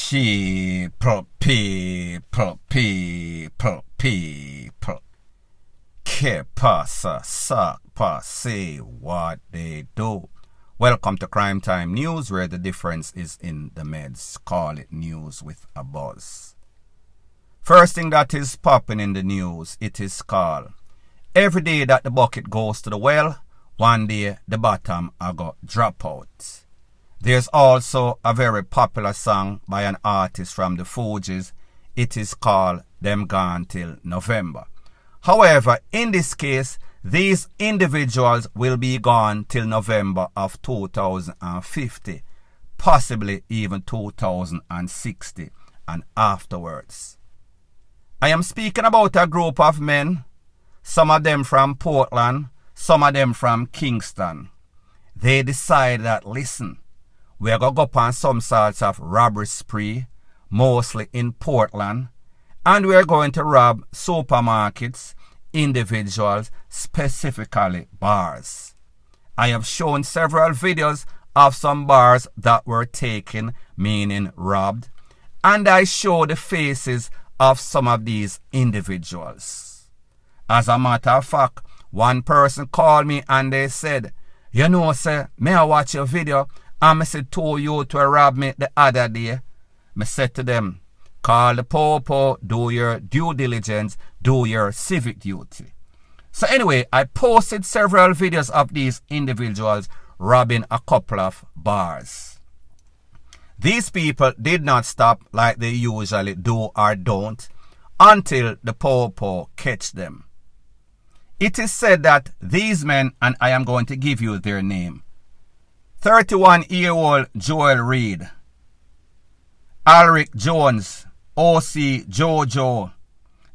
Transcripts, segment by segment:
People. Que pasa, suck, say what they do. Welcome to Crime Time News, where the difference is in the meds. Call it news with a buzz. First thing that is popping in the news, it is called every day that the bucket goes to the well, one day the bottom I got drop out. There's also a very popular song by an artist from the Fugees. It is called Them Gone Till November. However, in this case, these individuals will be gone till November of 2050, possibly even 2060 and afterwards. I am speaking about a group of men, some of them from Portland, some of them from Kingston. They decided that, listen, we're going to go up on some sorts of robbery spree, mostly in Portland, and we're going to rob supermarkets, individuals, specifically bars. I have shown several videos of some bars that were taken, meaning robbed, and I show the faces of some of these individuals. As a matter of fact, one person called me and they said, you know, sir, may I watch your video? And I said, told you to rob me the other day. I said to them, call the popo, do your due diligence, do your civic duty. So anyway, I posted several videos of these individuals robbing a couple of bars. These people did not stop like they usually do or don't until the popo catch them. It is said that these men, and I am going to give you their name, 31-year-old Joel Reed, Alric Jones, OC Jojo,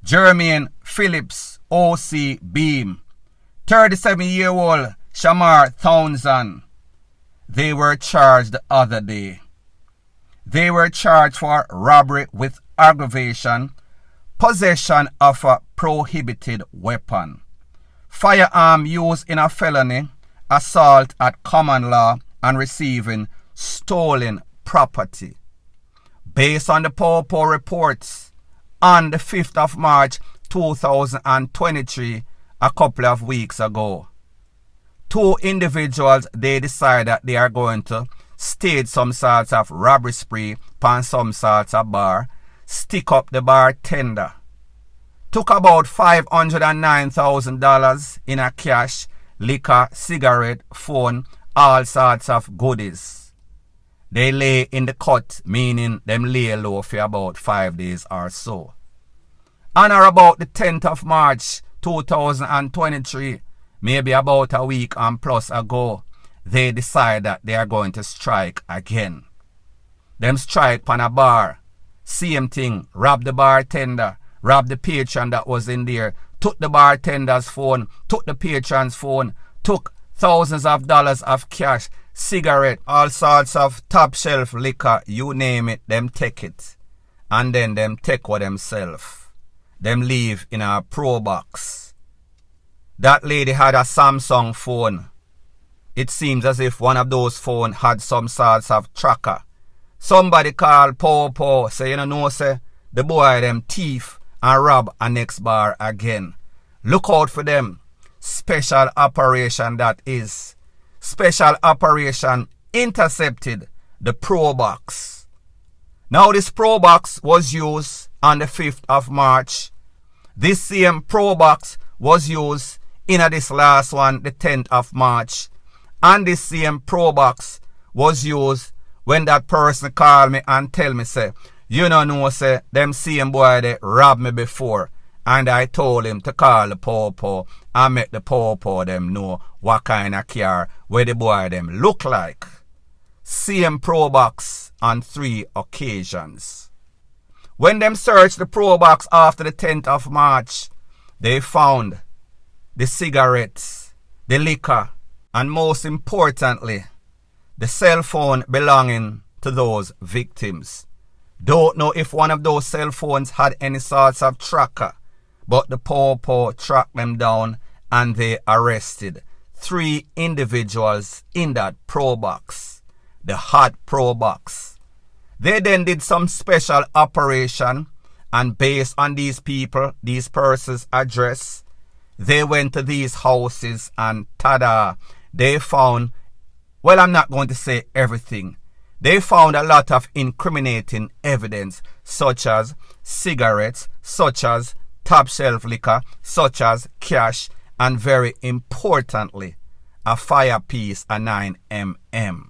Jermaine Phillips, OC Beam, 37-year-old Shamar Townsend. They were charged the other day. They were charged for robbery with aggravation, possession of a prohibited weapon, firearm used in a felony, assault at common law, and receiving stolen property. Based on the Popo reports, on the 5th of March 2023, a couple of weeks ago, two individuals, they decide that they are going to stage some sorts of robbery spree upon some sorts of bar, stick up the bartender, took about $509,000 in a cash, liquor, cigarette, phone, all sorts of goodies. They lay in the cut, meaning them lay low for about 5 days or so. On or about the 10th of March 2023, maybe about a week and plus ago, they decide that they are going to strike again. Them strike on a bar, same thing, rob the bartender, rob the patron that was in there, took the bartender's phone, took the patron's phone, took thousands of dollars of cash, cigarette, all sorts of top shelf liquor, you name it, them take it. And then them take what themselves. Them leave in a pro box. That lady had a Samsung phone. It seems as if one of those phones had some sorts of tracker. Somebody called Popo, say, you know, say, the boy them thief and rob a next bar again. Look out for them. Special operation that is. Special operation intercepted the Pro Box. Now this Pro Box was used on the 5th of March. This same Pro Box was used in this last one, the 10th of March. And this same Pro Box was used when that person called me and tell me, say, you know, say, them same boy they robbed me before. And I told him to call the Popo and make the Popo them know what kind of car where the boy them look like. Same Pro Box on 3 occasions. When them searched the Pro Box after the 10th of March, they found the cigarettes, the liquor, and most importantly, the cell phone belonging to those victims. Don't know if one of those cell phones had any sorts of tracker, but the Popo tracked them down and they arrested 3 individuals in that Pro Box, the hot Pro Box. They then did some special operation, and based on these people, these persons' address, they went to these houses and tada, they found, well, I'm not going to say everything. They found a lot of incriminating evidence, such as cigarettes, such as top shelf liquor, such as cash, and very importantly, a fire piece, a 9mm.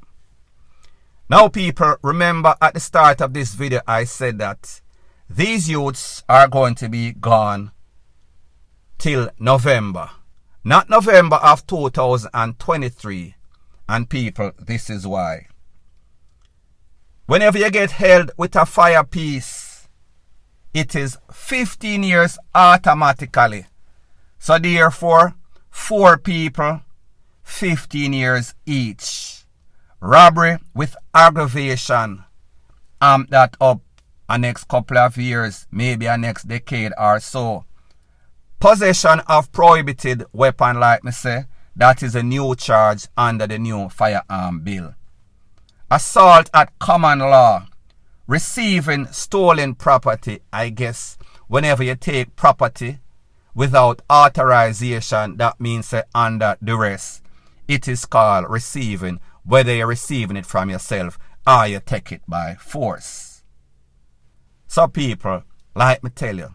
Now people, remember at the start of this video I said that these youths are going to be gone till November. Not November of 2023. And people, this is why. Whenever you get held with a fire piece, it is 15 years automatically. So therefore, 4 people, 15 years each. Robbery with aggravation, amp that up a next couple of years, maybe a next decade or so. Possession of prohibited weapon, like me say, that is a new charge under the new firearm bill. Assault at common law. Receiving stolen property, I guess, whenever you take property without authorization, that means under duress. It is called receiving, whether you're receiving it from yourself or you take it by force. So people, like me tell you,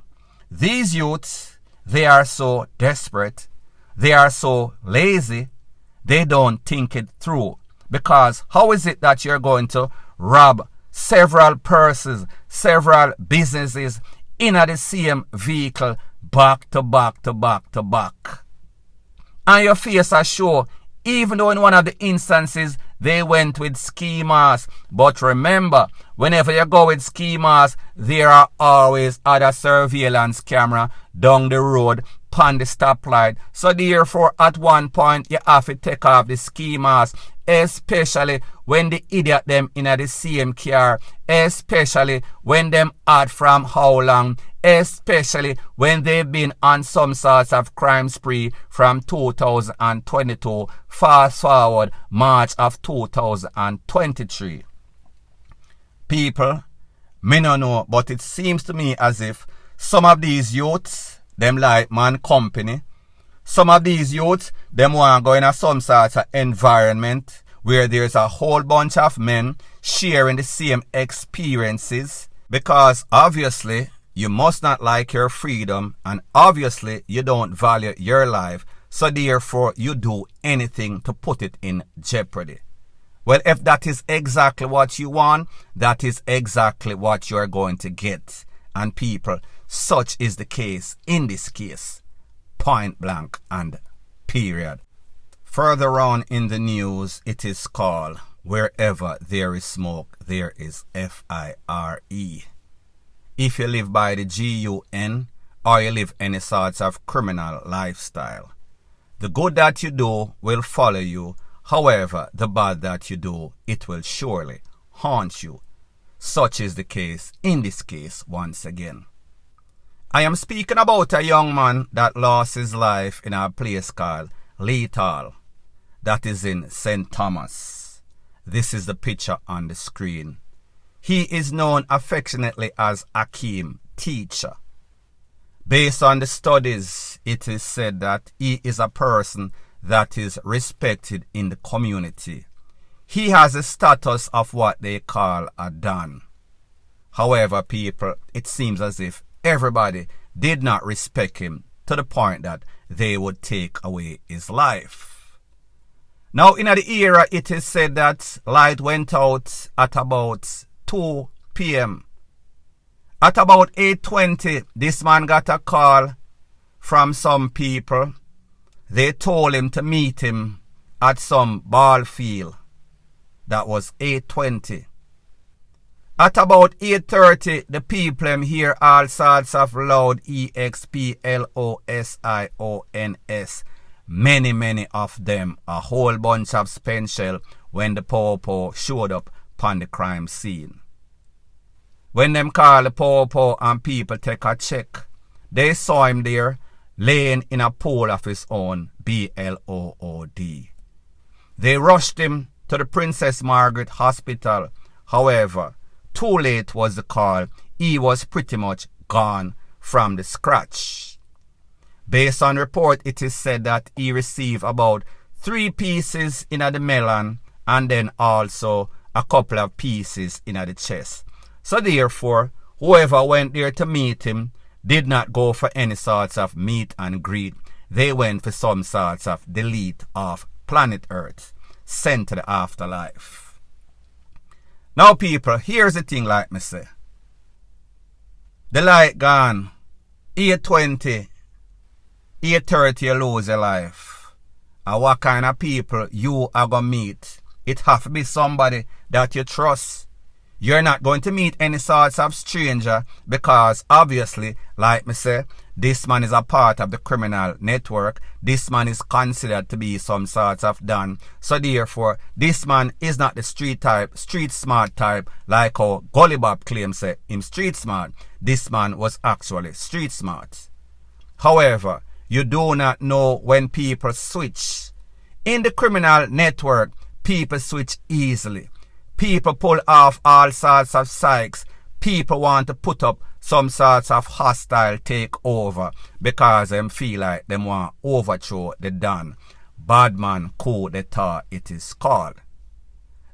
these youths, they are so desperate, they are so lazy, they don't think it through. Because how is it that you're going to rob several persons, several businesses in the same vehicle, back to back to back to back? And your face are sure, even though in one of the instances they went with ski masks. But remember, whenever you go with ski masks, there are always other surveillance camera down the road, pan the stoplight. So therefore, at one point, you have to take off the ski mask, especially when the idiot them in the same car, especially when them out from how long, especially when they've been on some sorts of crime spree from 2022, fast forward March of 2023. People, me no know, but it seems to me as if some of these youths, them like man company. Some of these youths, them want to go in some sort of environment where there's a whole bunch of men sharing the same experiences, because obviously you must not like your freedom, and obviously you don't value your life, so therefore you do anything to put it in jeopardy. Well, if that is exactly what you want, that is exactly what you're going to get. And people, such is the case in this case. Point blank and period. Further on in the news, it is called, wherever there is smoke, there is fire. If you live by the GUN, or you live any sorts of criminal lifestyle, the good that you do will follow you. However, the bad that you do, it will surely haunt you. Such is the case in this case once again. I am speaking about a young man that lost his life in a place called Lethal, that is in St. Thomas. This is the picture on the screen. He is known affectionately as Akeem TEACHA. Based on the studies, it is said that he is a person that is respected in the community. He has a status of what they call a Don. However, people, it seems as if everybody did not respect him to the point that they would take away his life. Now, in the era, it is said that light went out at about 2 p.m. At about 8:20, this man got a call from some people. They told him to meet him at some ball field. That was 8:20. At about 8:30, the people hear all sorts of loud EXPLOSIONS. Many of them, a whole bunch of spent shell when the popo showed up upon the crime scene. When them call the popo and people take a check, they saw him there laying in a pool of his own, BLOOD. They rushed him to the Princess Margaret Hospital. However, too late was the call. He was pretty much gone from the scratch. Based on report, it is said that he received about 3 pieces in the melon and then also a couple of pieces in the chest. So therefore, whoever went there to meet him did not go for any sorts of meet and greet. They went for some sorts of delete of planet Earth, sent to the afterlife. Now people, here's the thing like me say. The light gone, 8:20, 8:30 you lose your life. And what kind of people you are going to meet? It have to be somebody that you trust. You're not going to meet any sorts of stranger because obviously, like me say, this man is a part of the criminal network. This man is considered to be some sorts of don. So therefore, this man is not the street smart type, like how Gully Bob claims say him street smart. This man was actually street smart. However, you do not know when people switch. In the criminal network, people switch easily. People pull off all sorts of psychs. People want to put up some sorts of hostile takeover because them feel like them want to overthrow the Don. Badman coup d'etat it is called.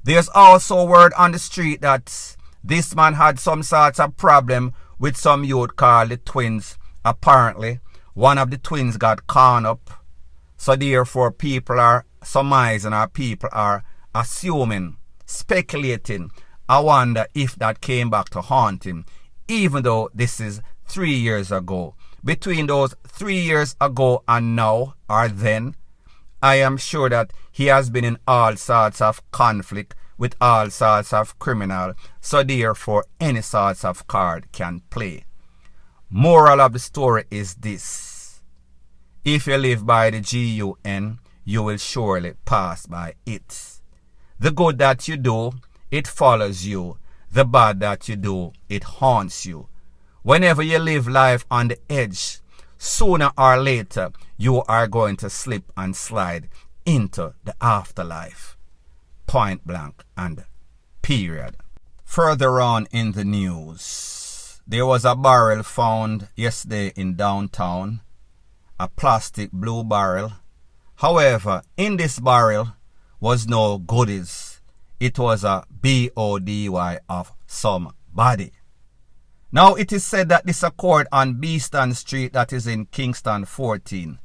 There's also word on the street that this man had some sorts of problem with some youth called the twins. Apparently, one of the twins got caught up. So therefore, people are surmising or people are assuming, speculating. I wonder if that came back to haunt him, even though this is 3 years ago. Between those 3 years ago and now, or then, I am sure that he has been in all sorts of conflict with all sorts of criminal, so therefore any sorts of card can play. Moral of the story is this. If you live by the GUN, you will surely pass by it. The good that you do, it follows you. The bad that you do, it haunts you. Whenever you live life on the edge, sooner or later, you are going to slip and slide into the afterlife. Point blank and period. Further on in the news, there was a barrel found yesterday in downtown, a plastic blue barrel. However, in this barrel was no goodies. It was a BODY of somebody. Now it is said that this occurred on Beeston Street, that is in Kingston 14.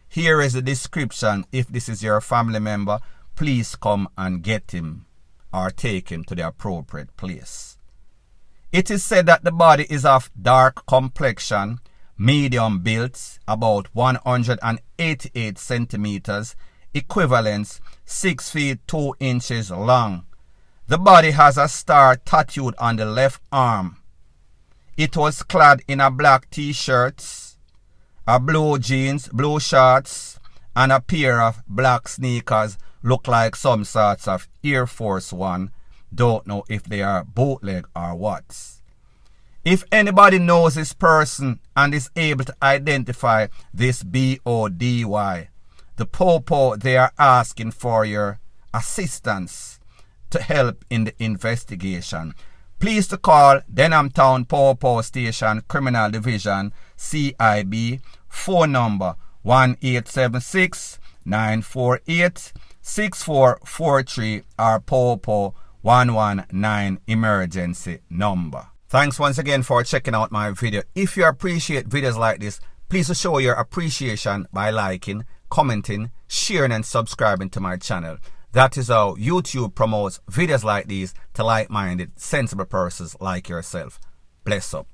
Here is the description. If this is your family member, please come and get him or take him to the appropriate place. It is said that the body is of dark complexion, medium built, about 188 centimeters, equivalent 6 feet 2 inches long. The body has a star tattooed on the left arm. It was clad in a black t-shirt, a blue jeans, blue shorts, and a pair of black sneakers. Look like some sorts of Air Force One. Don't know if they are bootleg or what. If anybody knows this person and is able to identify this BODY, the Popo, they are asking for your assistance to help in the investigation. Please to call Denham Town Popo Station Criminal Division CIB, phone number 1-876-948-6443 or Popo 119 emergency number. Thanks once again for checking out my video. If you appreciate videos like this, please show your appreciation by liking, commenting, sharing and subscribing to my channel. That is how YouTube promotes videos like these to like-minded, sensible persons like yourself. Bless up.